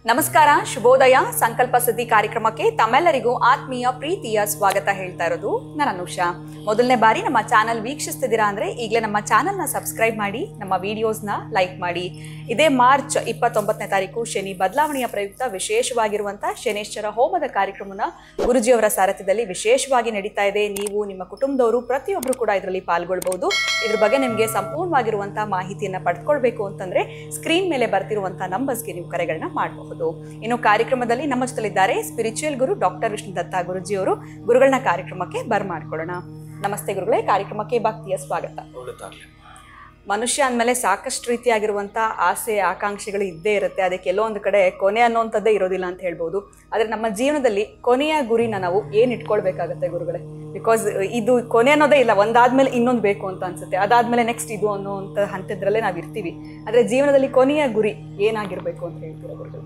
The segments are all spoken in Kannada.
ನಮಸ್ಕಾರ, ಶುಭೋದಯ. ಸಂಕಲ್ಪ ಸಿದ್ಧಿ ಕಾರ್ಯಕ್ರಮಕ್ಕೆ ತಮ್ಮೆಲ್ಲರಿಗೂ ಆತ್ಮೀಯ ಪ್ರೀತಿಯ ಸ್ವಾಗತ ಹೇಳ್ತಾ ಇರೋದು ನಾನು ಅನುಷಾ. ಮೊದಲನೇ ಬಾರಿ ನಮ್ಮ ಚಾನಲ್ ವೀಕ್ಷಿಸ್ತಿದ್ದೀರಾ ಅಂದ್ರೆ ಈಗಲೇ ನಮ್ಮ ಚಾನಲ್ನ ಸಬ್ಸ್ಕ್ರೈಬ್ ಮಾಡಿ, ನಮ್ಮ ವಿಡಿಯೋಸ್ನ ಲೈಕ್ ಮಾಡಿ. ಇದೇ ಮಾರ್ಚ್ 29ನೇ ತಾರೀಕು ಶನಿ ಬದಲಾವಣೆಯ ಪ್ರಯುಕ್ತ ವಿಶೇಷವಾಗಿರುವಂತಹ ಶನೇಶ್ವರ ಹೋಮದ ಕಾರ್ಯಕ್ರಮನ ಗುರುಜಿಯವರ ಸಾರಥ್ಯದಲ್ಲಿ ವಿಶೇಷವಾಗಿ ನಡೀತಾ ಇದೆ. ನೀವು, ನಿಮ್ಮ ಕುಟುಂಬದವರು ಪ್ರತಿಯೊಬ್ಬರು ಕೂಡ ಇದರಲ್ಲಿ ಪಾಲ್ಗೊಳ್ಬಹುದು. ಇದ್ರ ಬಗ್ಗೆ ನಿಮಗೆ ಸಂಪೂರ್ಣವಾಗಿರುವಂತಹ ಮಾಹಿತಿಯನ್ನ ಪಡೆದುಕೊಳ್ಬೇಕು ಅಂತಂದ್ರೆ ಸ್ಕ್ರೀನ್ ಮೇಲೆ ಬರ್ತಿರುವಂತಹ ನಂಬರ್ಸ್ಗೆ ನೀವು ಕರೆಗಳನ್ನ ಮಾಡಬಹುದು. ಇನ್ನು ಕಾರ್ಯಕ್ರಮದಲ್ಲಿ ನಮ್ಮ ಜೊತೆಲಿದ್ದಾರೆ ಸ್ಪಿರಿಚುವಲ್ ಗುರು ಡಾಕ್ಟರ್ ವಿಷ್ಣು ದತ್ತ ಗುರುಜಿಯವರು. ಗುರುಗಳನ್ನ ಕಾರ್ಯಕ್ರಮಕ್ಕೆ ಬರ್ಮಾಡ್ಕೊಳ್ಳೋಣ. ನಮಸ್ತೆ ಗುರುಗಳೇ, ಕಾರ್ಯಕ್ರಮಕ್ಕೆ ಭಕ್ತಿಯ ಸ್ವಾಗತ. ಮನುಷ್ಯ ಅಂದಮೇಲೆ ಸಾಕಷ್ಟು ರೀತಿಯಾಗಿರುವಂಥ ಆಸೆ ಆಕಾಂಕ್ಷೆಗಳು ಇದ್ದೇ ಇರುತ್ತೆ. ಅದಕ್ಕೆ ಕೆಲವೊಂದು ಕಡೆ ಕೊನೆ ಅನ್ನೋಂಥದ್ದೇ ಇರೋದಿಲ್ಲ ಅಂತ ಹೇಳ್ಬೋದು. ಆದರೆ ನಮ್ಮ ಜೀವನದಲ್ಲಿ ಕೊನೆಯ ಗುರಿನ ನಾವು ಏನು ಇಟ್ಕೊಳ್ಬೇಕಾಗತ್ತೆ ಗುರುಗಳೇ? ಬಿಕಾಸ್ ಇದು ಕೊನೆ ಅನ್ನೋದೇ ಇಲ್ಲ, ಒಂದಾದ್ಮೇಲೆ ಇನ್ನೊಂದು ಬೇಕು ಅಂತ ಅನ್ಸುತ್ತೆ, ಅದಾದ್ಮೇಲೆ ನೆಕ್ಸ್ಟ್ ಇದು ಅನ್ನೋಂಥ ಹಂತದ್ರಲ್ಲೇ ನಾವು ಇರ್ತೀವಿ. ಆದರೆ ಜೀವನದಲ್ಲಿ ಕೊನೆಯ ಗುರಿ ಏನಾಗಿರ್ಬೇಕು ಅಂತ ಹೇಳ್ತೀರಾ ಗುರುಗಳು?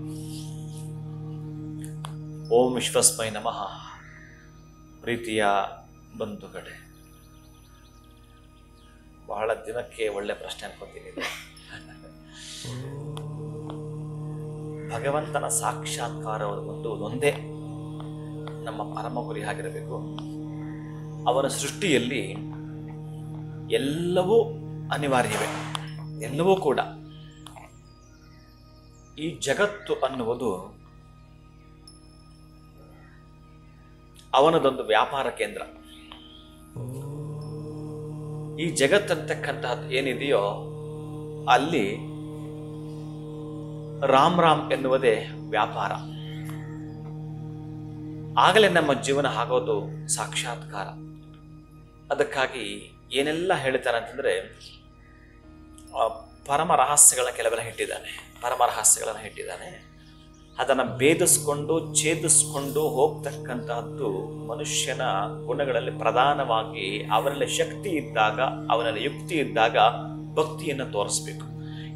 ಓಂ ವಿಶ್ವಸ್ಮೈ ನಮಃ. ಪ್ರೀತಿಯ ಬಂಧುಗಳೇ, ಬಹಳ ದಿನಕ್ಕೆ ಒಳ್ಳೆ ಪ್ರಶ್ನೆ ಅನ್ಕೋತೀನಿ. ಭಗವಂತನ ಸಾಕ್ಷಾತ್ಕಾರ ಒಂದೇ ನಮ್ಮ ಪರಮ ಗುರಿ ಆಗಿರಬೇಕು. ಅವನ ಸೃಷ್ಟಿಯಲ್ಲಿ ಎಲ್ಲವೂ ಅನಿವಾರ್ಯವೇ, ಎಲ್ಲವೂ ಕೂಡ. ಈ ಜಗತ್ತು ಅನ್ನುವುದು ಅವನದೊಂದು ವ್ಯಾಪಾರ ಕೇಂದ್ರ. ಈ ಜಗತ್ತಂತಕ್ಕಂತಹದ್ದು ಏನಿದೆಯೋ ಅಲ್ಲಿ ರಾಮ್ ರಾಮ್ ಎನ್ನುವುದೇ ವ್ಯಾಪಾರ. ಆಗಲೇ ನಮ್ಮ ಜೀವನ ಆಗೋದು ಸಾಕ್ಷಾತ್ಕಾರ. ಅದಕ್ಕಾಗಿ ಏನೆಲ್ಲ ಹೇಳ್ತಾರೆ ಅಂತಂದ್ರೆ, ಪರಮ ರಹಸ್ಯಗಳನ್ನ ಕೆಲವೆಲ್ಲ ಇಟ್ಟಿದ್ದಾನೆ. ಅದನ್ನು ಭೇದಿಸ್ಕೊಂಡು ಛೇದಿಸ್ಕೊಂಡು ಹೋಗ್ತಕ್ಕಂತಹದ್ದು ಮನುಷ್ಯನ ಗುಣಗಳಲ್ಲಿ ಪ್ರಧಾನವಾಗಿ. ಅವನಲ್ಲಿ ಶಕ್ತಿ ಇದ್ದಾಗ, ಅವನಲ್ಲಿ ಯುಕ್ತಿ ಇದ್ದಾಗ ಭಕ್ತಿಯನ್ನು ತೋರಿಸ್ಬೇಕು.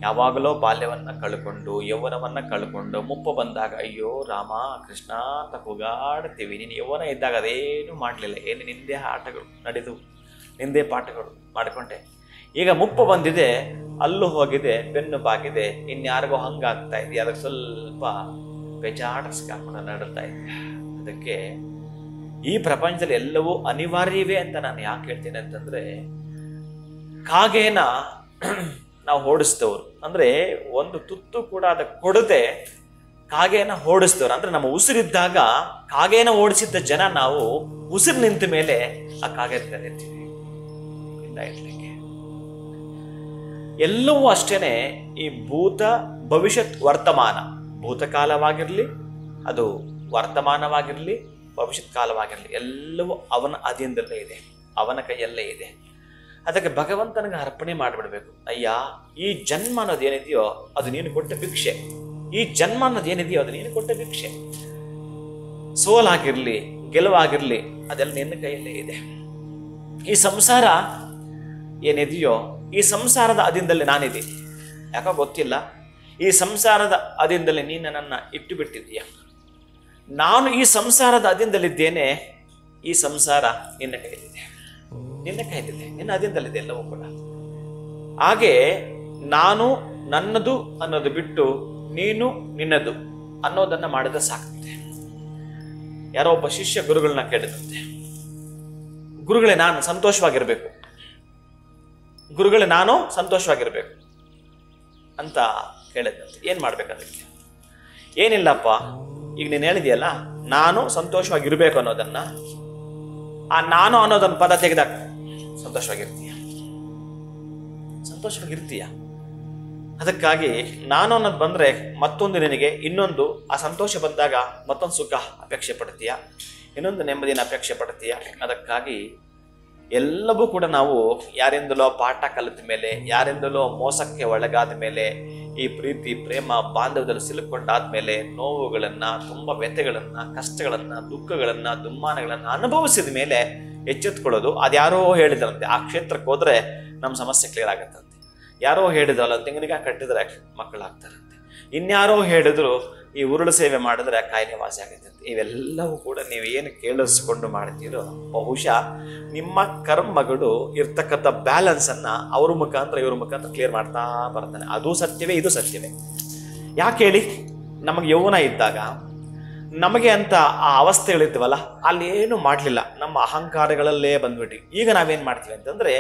ಯಾವಾಗಲೋ ಬಾಲ್ಯವನ್ನು ಕಳ್ಕೊಂಡು, ಯೌವನವನ್ನು ಕಳ್ಕೊಂಡು, ಮುಪ್ಪ ಬಂದಾಗ ಅಯ್ಯೋ ರಾಮ ಕೃಷ್ಣ ಅಂತ ಕೂಗಾಡ್ತೀವಿ. ನೀನು ಯೌವನ ಇದ್ದಾಗ ಅದೇನು ಮಾಡಲಿಲ್ಲ, ಏನು ನಿಂದೆ ಆಟಗಳು ನಡೆದು, ನಿಂದೆ ಪಾಠಗಳು ಮಾಡಿಕೊಂಡೆ. ಈಗ ಮುಪ್ಪ ಬಂದಿದೆ, ಅಲ್ಲೂ ಹೋಗಿದೆ, ಬೆನ್ನು ಬಾಗಿದೆ, ಇನ್ಯಾರಿಗೋ ಹಂಗಾಗ್ತಾ ಇದೆ, ಅದಕ್ಕೆ ಸ್ವಲ್ಪ ಬೆಜಾಡಿಸ್ಕೊಂಡು ನಡುತ್ತಾ ಇದೆ. ಅದಕ್ಕೆ ಈ ಪ್ರಪಂಚದಲ್ಲಿ ಎಲ್ಲವೂ ಅನಿವಾರ್ಯವೇ ಅಂತ ನಾನು ಯಾಕೆ ಹೇಳ್ತೀನಿ ಅಂತಂದ್ರೆ, ಕಾಗೇನ ನಾವು ಓಡಿಸ್ತವ್ರು ಅಂದ್ರೆ ಒಂದು ತುತ್ತು ಕೂಡ ಅದಕ್ಕೆ ಕೊಡದೆ ಕಾಗೇನ ಓಡಿಸ್ತವ್ರು. ಅಂದ್ರೆ ನಮ್ಮ ಉಸಿರಿದ್ದಾಗ ಕಾಗೇನ ಓಡಿಸಿದ್ದ ಜನ ನಾವು ಉಸಿರು ನಿಂತ ಮೇಲೆ ಆ ಕಾಗೆ ನಿಂತೀವಿ. ಇರ್ಲಿಕ್ಕೆ ಎಲ್ಲವೂ ಅಷ್ಟೇನೆ. ಈ ಭೂತ ಭವಿಷ್ಯತ್ ವರ್ತಮಾನ, ಭೂತಕಾಲವಾಗಿರಲಿ, ಅದು ವರ್ತಮಾನವಾಗಿರಲಿ, ಭವಿಷ್ಯತ್ ಕಾಲವಾಗಿರಲಿ, ಎಲ್ಲವೂ ಅವನ ಅಧೀನದಲ್ಲೇ ಇದೆ, ಅವನ ಕೈಯಲ್ಲೇ ಇದೆ. ಅದಕ್ಕೆ ಭಗವಂತನಿಗೆ ಅರ್ಪಣೆ ಮಾಡಿಬಿಡ್ಬೇಕು. ಅಯ್ಯ, ಈ ಜನ್ಮ ಅನ್ನೋದೇನಿದೆಯೋ ಅದು ನೀನು ಕೊಟ್ಟ ಭಿಕ್ಷೆ. ಈ ಜನ್ಮ ಅನ್ನೋದೇನಿದೆಯೋ ಅದು ನೀನು ಕೊಟ್ಟ ಭಿಕ್ಷೆ. ಸೋಲಾಗಿರ್ಲಿ, ಗೆಲುವಾಗಿರ್ಲಿ, ಅದೆಲ್ಲ ನಿನ್ನ ಕೈಯಲ್ಲೇ ಇದೆ. ಈ ಸಂಸಾರ ಏನಿದೆಯೋ, ಈ ಸಂಸಾರದ ಅಧೀನದಲ್ಲಿ ನಾನಿದೆ. ಯಾಕೋ ಗೊತ್ತಿಲ್ಲ, ಈ ಸಂಸಾರದ ಅಧೀನದಲ್ಲಿ ನೀನು ನನ್ನನ್ನು ಇಟ್ಟು ಬಿಟ್ಟಿದ್ದೀಯ. ನಾನು ಈ ಸಂಸಾರದ ಅಧೀನದಲ್ಲಿದ್ದೇನೆ. ಈ ಸಂಸಾರ ನಿನ್ನ ಕೈಯಲ್ಲಿದೆ, ನಿನ್ನ ಅಧೀನದಲ್ಲಿದೆ ಎಲ್ಲವೂ ಕೂಡ. ಹಾಗೆ ನಾನು ನನ್ನದು ಅನ್ನೋದು ಬಿಟ್ಟು ನೀನು ನಿನ್ನದು ಅನ್ನೋದನ್ನ ಮಾಡಿದ್ರೆ ಸಾಕುತ್ತೆ. ಯಾರೋ ಒಬ್ಬ ಶಿಷ್ಯ ಗುರುಗಳನ್ನ ಕೇಳಿದಂತೆ, ಗುರುಗಳೇ ನಾನು ಸಂತೋಷವಾಗಿರ್ಬೇಕು, ಗುರುಗಳೇ ನಾನು ಸಂತೋಷವಾಗಿರ್ಬೇಕು ಅಂತ ಕೇಳಿದಂತೆ. ಏನ್ ಮಾಡ್ಬೇಕದಕ್ಕೆ? ಏನಿಲ್ಲಪ್ಪ, ಈಗ ನೀನು ಹೇಳಿದೆಯಲ್ಲ ನಾನು ಸಂತೋಷವಾಗಿರ್ಬೇಕು ಅನ್ನೋದನ್ನ, ಆ ನಾನು ಅನ್ನೋದನ್ನ ಪದ ತೆಗೆದಾಗ ಸಂತೋಷವಾಗಿರ್ತೀಯ. ಅದಕ್ಕಾಗಿ ನಾನು ಅನ್ನೋದು ಬಂದ್ರೆ ಮತ್ತೊಂದು ನಿನಗೆ ಇನ್ನೊಂದು, ಆ ಸಂತೋಷ ಬಂದಾಗ ಮತ್ತೊಂದು ಸುಖ ಅಪೇಕ್ಷೆ ಪಡ್ತೀಯ, ಇನ್ನೊಂದು ನೆಮ್ಮದಿನ ಅಪೇಕ್ಷೆ ಪಡ್ತೀಯ. ಅದಕ್ಕಾಗಿ ಎಲ್ಲವೂ ಕೂಡ ನಾವು ಯಾರಿಂದಲೋ ಪಾಠ ಕಲಿತ ಮೇಲೆ, ಯಾರಿಂದಲೋ ಮೋಸಕ್ಕೆ ಒಳಗಾದ ಮೇಲೆ, ಈ ಪ್ರೀತಿ ಪ್ರೇಮ ಬಾಂಧವ್ಯದಲ್ಲಿ ಸಿಲುಕೊಂಡಾದ್ಮೇಲೆ ನೋವುಗಳನ್ನ, ತುಂಬಾ ವ್ಯಥೆಗಳನ್ನ, ಕಷ್ಟಗಳನ್ನ, ದುಃಖಗಳನ್ನ, ದುಮ್ಮಾನಗಳನ್ನ ಅನುಭವಿಸಿದ ಮೇಲೆ ಎಚ್ಚೆತ್ಕೊಳ್ಳೋದು. ಅದ್ಯಾರೋ ಹೇಳಿದ್ರಂತೆ, ಆ ಕ್ಷೇತ್ರಕ್ಕೆ ಹೋದ್ರೆ ನಮ್ಮ ಸಮಸ್ಯೆ ಕ್ಲಿಯರ್ ಆಗತ್ತಂತೆ. ಯಾರೋ ಹೇಳಿದ್ರಲ್ಲ ತೆಂಗಿನಕಾಯಿ ಕಟ್ಟಿದ್ರೆ ಮಕ್ಕಳಾಗ್ತಾರಂತೆ. ಇನ್ಯಾರೋ ಹೇಳಿದ್ರು ಈ ಉರುಳು ಸೇವೆ ಮಾಡಿದ್ರೆ ಕಾಯಿಲೆ ವಾಸಿ ಆಗುತ್ತೆ. ಇವೆಲ್ಲವೂ ಕೂಡ ನೀವೇನು ಕೇಳಿಸ್ಕೊಂಡು ಮಾಡ್ತೀರೋ ಬಹುಶಃ ನಿಮ್ಮ ಕರ್ಮಗಳು ಇರ್ತಕ್ಕಂಥ ಬ್ಯಾಲೆನ್ಸನ್ನು ಅವ್ರ ಮುಖಾಂತರ ಇವ್ರ ಮುಖಾಂತರ ಕ್ಲಿಯರ್ ಮಾಡ್ತಾ ಬರ್ತಾನೆ. ಅದು ಸತ್ಯವೇ, ಇದು ಸತ್ಯವೇ. ಯಾಕೆ ಹೇಳಿ, ನಮಗೆ ಯೌವನ ಇದ್ದಾಗ ನಮಗೆ ಅಂತ ಆ ಅವಸ್ಥೆಗಳಿರ್ತೀವಲ್ಲ, ಅಲ್ಲಿ ಏನು ಮಾಡಲಿಲ್ಲ, ನಮ್ಮ ಅಹಂಕಾರಗಳಲ್ಲೇ ಬಂದ್ಬಿಟ್ಟು ಈಗ ನಾವೇನು ಮಾಡ್ತೀವಿ ಅಂತಂದರೆ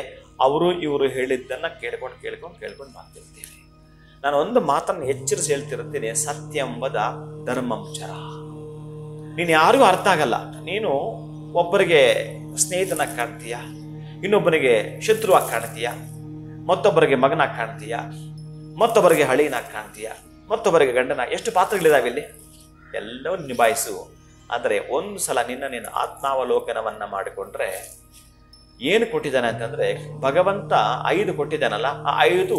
ಅವರು ಇವರು ಹೇಳಿದ್ದನ್ನು ಕೇಳ್ಕೊಂಡು ಮಾಡ್ತಿರ್ತೀವಿ. ನಾನು ಒಂದು ಮಾತನ್ನು ಎಚ್ಚರಿಸಿ ಹೇಳ್ತಿರ್ತೀನಿ, ಸತ್ಯಂಬದ ಧರ್ಮಂಚರ. ನೀನು ಯಾರಿಗೂ ಅರ್ಥ ಆಗಲ್ಲ. ನೀನು ಒಬ್ಬರಿಗೆ ಸ್ನೇಹಿತನಾಗಿ ಕಾಣ್ತೀಯ, ಇನ್ನೊಬ್ಬನಿಗೆ ಶತ್ರುವಾಗಿ ಕಾಣ್ತೀಯ, ಮತ್ತೊಬ್ಬರಿಗೆ ಮಗನಾಗಿ ಕಾಣ್ತೀಯ, ಮತ್ತೊಬ್ಬರಿಗೆ ಹಳೀನಾಗಿ ಕಾಣ್ತೀಯ, ಮತ್ತೊಬ್ಬರಿಗೆ ಗಂಡನಾಗಿ. ಎಷ್ಟು ಪಾತ್ರಗಳಿದಾವೆ ಇಲ್ಲಿ, ಎಲ್ಲವೂ ನಿಭಾಯಿಸು. ಆದರೆ ಒಂದು ಸಲ ನೀನು ಆತ್ಮಾವಲೋಕನವನ್ನು ಮಾಡಿಕೊಂಡ್ರೆ ಏನು ಕೊಟ್ಟಿದ್ದಾನೆ ಅಂತಂದರೆ, ಭಗವಂತ 5 ಕೊಟ್ಟಿದ್ದಾನಲ್ಲ, ಆ 5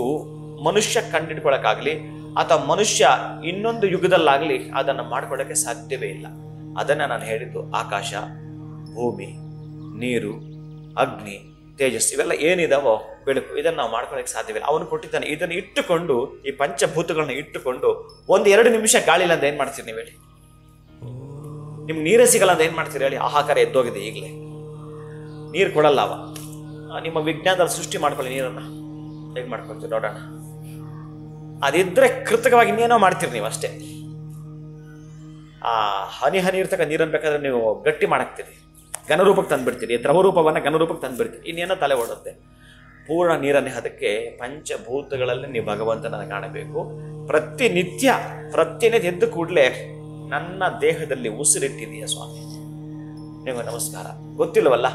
ಮನುಷ್ಯ ಕಂಡಿಡ್ಕೊಳ್ಳೋಕ್ಕಾಗಲಿ ಅಥವಾ ಮನುಷ್ಯ ಇನ್ನೊಂದು ಯುಗದಲ್ಲಾಗಲಿ ಅದನ್ನು ಮಾಡ್ಕೊಳ್ಳೋಕ್ಕೆ ಸಾಧ್ಯವೇ ಇಲ್ಲ. ಅದನ್ನು ನಾನು ಹೇಳಿದ್ದು, ಆಕಾಶ, ಭೂಮಿ, ನೀರು, ಅಗ್ನಿ, ತೇಜಸ್, ಇವೆಲ್ಲ ಏನಿದಾವೋ ಬೆಳಕು, ಇದನ್ನು ನಾವು ಮಾಡ್ಕೊಳ್ಳೋಕ್ಕೆ ಸಾಧ್ಯವಿಲ್ಲ. ಅವನು ಕೊಟ್ಟಿದ್ದಾನೆ. ಇದನ್ನು ಇಟ್ಟುಕೊಂಡು, ಈ ಪಂಚಭೂತಗಳನ್ನ ಇಟ್ಟುಕೊಂಡು 1-2 ನಿಮಿಷ ಗಾಳಿ ಇಲ್ಲ ಅಂತ ಏನು ಮಾಡ್ತೀರಿ ನೀವು ಹೇಳಿ? ನಿಮ್ಗೆ ನೀರೇ ಸಿಗಲ್ಲ ಅಂತ ಏನು ಮಾಡ್ತೀರಿ ಹೇಳಿ? ಆಹಾಕಾರ ಎದ್ದೋಗಿದೆ, ಈಗಲೇ ನೀರು ಕೊಡಲ್ಲ ಅವ. ನಿಮ್ಮ ವಿಜ್ಞಾನದಲ್ಲಿ ಸೃಷ್ಟಿ ಮಾಡ್ಕೊಳ್ಳಿ, ನೀರನ್ನು ಹೇಗೆ ಮಾಡ್ಕೊಳ್ತೀವಿ ನೋಡೋಣ. ಅದಿದ್ರೆ ಕೃತಕವಾಗಿ ಇನ್ನೇನೋ ಮಾಡ್ತೀರಿ ನೀವು ಅಷ್ಟೇ. ಆ ಹನಿ ಇರ್ತಕ್ಕ ನೀರನ್ನು ಬೇಕಾದ್ರೆ ನೀವು ಗಟ್ಟಿ ಮಾಡಾಕ್ತೀರಿ, ಘನರೂಪಕ್ಕೆ ತಂದುಬಿಡ್ತೀರಿ, ದ್ರವರೂಪವನ್ನು ಘನರೂಪಕ್ಕೆ ತಂದುಬಿಡ್ತೀರಿ, ಇನ್ನೇನೋ ತಲೆ ಓಡುತ್ತೆ. ಪೂರ್ಣ ನೀರನ್ನೇ ಅದಕ್ಕೆ ಪಂಚಭೂತಗಳಲ್ಲಿ ನೀವು ಭಗವಂತನ ಕಾಣಬೇಕು. ಪ್ರತಿನಿತ್ಯ ಎದ್ದು ಕೂಡಲೇ ನನ್ನ ದೇಹದಲ್ಲಿ ಉಸಿರಿಟ್ಟಿದೆಯಾ ಸ್ವಾಮಿ, ನಿಮಗೆ ನಮಸ್ಕಾರ. ಗೊತ್ತಿಲ್ಲವಲ್ಲ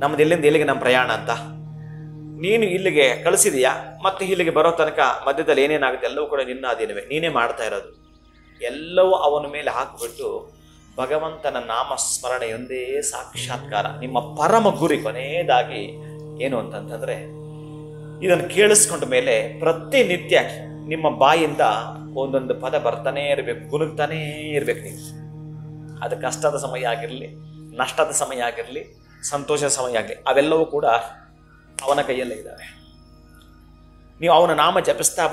ನಮ್ದು ಎಲ್ಲಿಂದ ಎಲ್ಲಿಗೆ ನಮ್ಮ ಪ್ರಯಾಣ ಅಂತ. ನೀನು ಇಲ್ಲಿಗೆ ಕಳಿಸಿದೀಯಾ, ಮತ್ತೆ ಇಲ್ಲಿಗೆ ಬರೋ ತನಕ ಮಧ್ಯದಲ್ಲಿ ಏನೇನಾಗುತ್ತೆ ಎಲ್ಲವೂ ಕೂಡ ನಿನ್ನ ಅಧೀನವೇ, ನೀನೇ ಮಾಡ್ತಾ ಇರೋದು. ಎಲ್ಲವೂ ಅವನ ಮೇಲೆ ಹಾಕಿಬಿಟ್ಟು ಭಗವಂತನ ನಾಮಸ್ಮರಣೆಯೊಂದೇ ಸಾಕ್ಷಾತ್ಕಾರ, ನಿಮ್ಮ ಪರಮ ಗುರಿ. ಕೊನೆಯದಾಗಿ ಏನು ಅಂತಂತಂದರೆ, ಇದನ್ನು ಕೇಳಿಸ್ಕೊಂಡ ಮೇಲೆ ಪ್ರತಿನಿತ್ಯ ನಿಮ್ಮ ಬಾಯಿಂದ ಒಂದೊಂದು ಪದ ಬರ್ತಾನೇ ಇರಬೇಕು, ಗುನುಗ್ತಾನೇ ಇರಬೇಕು ನೀವು. ಅದು ಕಷ್ಟದ ಸಮಯ ಆಗಿರಲಿ, ನಷ್ಟದ ಸಮಯ ಆಗಿರಲಿ, ಸಂತೋಷದ ಸಮಯ ಆಗಲಿ, ಅವೆಲ್ಲವೂ ಕೂಡ ಅವನ ಕೈಯಲ್ಲೇ ಇದ್ದಾವೆ. ನೀವು ಅವನ ನಾಮ ಜಪಿಸ್ತಾ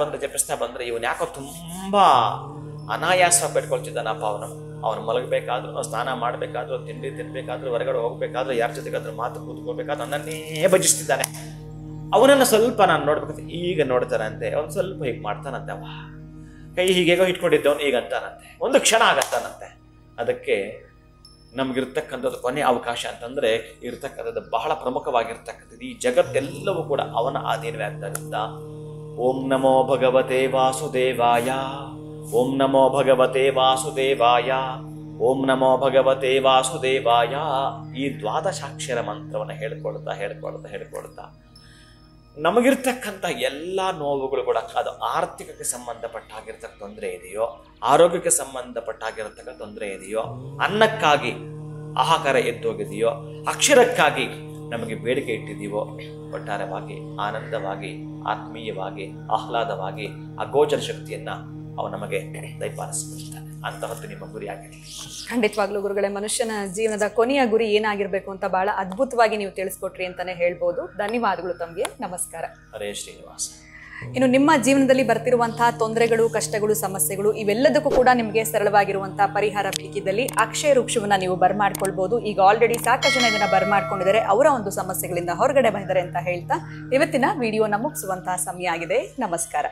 ಬಂದರೆ ಇವನು ಯಾಕೋ ತುಂಬ ಅನಾಯಾಸ ಪಡ್ಕೊಳ್ತಿದ್ದಾನಪ್ಪ. ಅವನು ಮಲಗಬೇಕಾದ್ರೂ, ಸ್ನಾನ ಮಾಡಬೇಕಾದ್ರೂ, ತಿಂಡಿ ತಿನ್ನಬೇಕಾದ್ರೂ, ಹೊರಗಡೆ ಹೋಗ್ಬೇಕಾದ್ರೂ, ಯಾರ ಜೊತೆಗಾದ್ರೂ ಮಾತು ಕೂತ್ಕೋಬೇಕಾದ್ರೂ ನನ್ನನ್ನೇ ಭಜಿಸ್ತಿದ್ದಾನೆ. ಅವನನ್ನು ಸ್ವಲ್ಪ ನಾನು ನೋಡ್ಬೇಕಂತ ಈಗ ನೋಡ್ತಾನಂತೆ, ಅವನು ಸ್ವಲ್ಪ ಹೀಗೆ ಮಾಡ್ತಾನಂತೆ. ಅವ ಕೈ ಹೀಗೇಗೋ ಇಟ್ಕೊಂಡಿದ್ದವನು ಈಗ ಅಂತಾನಂತೆ, ಒಂದು ಕ್ಷಣ ಆಗತ್ತಾನಂತೆ. ಅದಕ್ಕೆ ನಮಗಿರ್ತಕ್ಕಂಥದ್ದು ಕೊನೆ ಅವಕಾಶ ಅಂತಂದರೆ ಇರ್ತಕ್ಕಂಥದ್ದು ಬಹಳ ಪ್ರಮುಖವಾಗಿರ್ತಕ್ಕಂಥದ್ದು. ಈ ಜಗತ್ತೆಲ್ಲವೂ ಕೂಡ ಅವನ ಅಧೀನವೇ ಆಗ್ತಾರಿಂದ. ಓಂ ನಮೋ ಭಗವತೆ ವಾಸುದೇವಾಯ, ಓಂ ನಮೋ ಭಗವತೆ ವಾಸುದೇವಾಯ, ಓಂ ನಮೋ ಭಗವತೆ ವಾಸುದೇವಾಯ. ಈ ದ್ವಾದಶಾಕ್ಷರ ಮಂತ್ರವನ್ನು ಹೇಳ್ಕೊಳ್ತಾ ನಮಗಿರ್ತಕ್ಕಂಥ ಎಲ್ಲ ನೋವುಗಳು ಕೂಡ, ಅದು ಆರ್ಥಿಕಕ್ಕೆ ಸಂಬಂಧಪಟ್ಟಾಗಿರ್ತಕ್ಕ ತೊಂದರೆ ಇದೆಯೋ, ಆರೋಗ್ಯಕ್ಕೆ ಸಂಬಂಧಪಟ್ಟಾಗಿರ್ತಕ್ಕ ತೊಂದರೆ ಇದೆಯೋ, ಅನ್ನಕ್ಕಾಗಿ ಆಹಾಕಾರ ಎದ್ದೋಗಿದೆಯೋ, ಅಕ್ಷರಕ್ಕಾಗಿ ನಮಗೆ ಬೇಡಿಕೆ ಇಟ್ಟಿದೆಯೋ, ಒಟ್ಟಾರೆವಾಗಿ ಆನಂದವಾಗಿ, ಆತ್ಮೀಯವಾಗಿ, ಆಹ್ಲಾದವಾಗಿ ಅಗೋಚರ ಶಕ್ತಿಯನ್ನು ಅವು ನಮಗೆ ದಯಪಾಲಿಸ್ಬಿಡ್ತಾನೆ. ಅಂತಹದ್ದು ನಿಮ್ಮ ಗುರಿ ಆಗಿರಲಿ. ಖಂಡಿತವಾಗ್ಲೂ ಗುರುಗಳೇ, ಮನುಷ್ಯನ ಜೀವನದ ಕೊನೆಯ ಗುರಿ ಏನಾಗಿರ್ಬೇಕು ಅಂತ ಬಹಳ ಅದ್ಭುತವಾಗಿ ನೀವು ತಿಳಿಸ್ಕೊಟ್ರಿ ಅಂತಾನೆ ಹೇಳ್ಬೋದು. ಧನ್ಯವಾದಗಳು ತಮಗೆ. ನಮಸ್ಕಾರ. ಹರೇ ಶ್ರೀನಿವಾಸ. ಇನ್ನು ನಿಮ್ಮ ಜೀವನದಲ್ಲಿ ಬರ್ತಿರುವಂತಹ ತೊಂದರೆಗಳು, ಕಷ್ಟಗಳು, ಸಮಸ್ಯೆಗಳು ಇವೆಲ್ಲದಕ್ಕೂ ಕೂಡ ನಿಮಗೆ ಸರಳವಾಗಿರುವಂತಹ ಪರಿಹಾರ ಬೇಕಿದ್ದಲ್ಲಿ ಅಕ್ಷಯ ವೃಕ್ಷವನ್ನ ನೀವು ಬರ್ಮಾಡ್ಕೊಳ್ಬಹುದು. ಈಗ ಆಲ್ರೆಡಿ ಸಾಕಷ್ಟು ಜನ ಇದನ್ನ ಬರ್ಮಾಡ್ಕೊಂಡಿದ್ದಾರೆ, ಅವರ ಒಂದು ಸಮಸ್ಯೆಗಳಿಂದ ಹೊರಗಡೆ ಬಂದಿದ್ದಾರೆ ಅಂತ ಹೇಳ್ತಾ ಇವತ್ತಿನ ವಿಡಿಯೋನ ಮುಗಿಸುವಂತಹ ಸಮಯ ಆಗಿದೆ. ನಮಸ್ಕಾರ.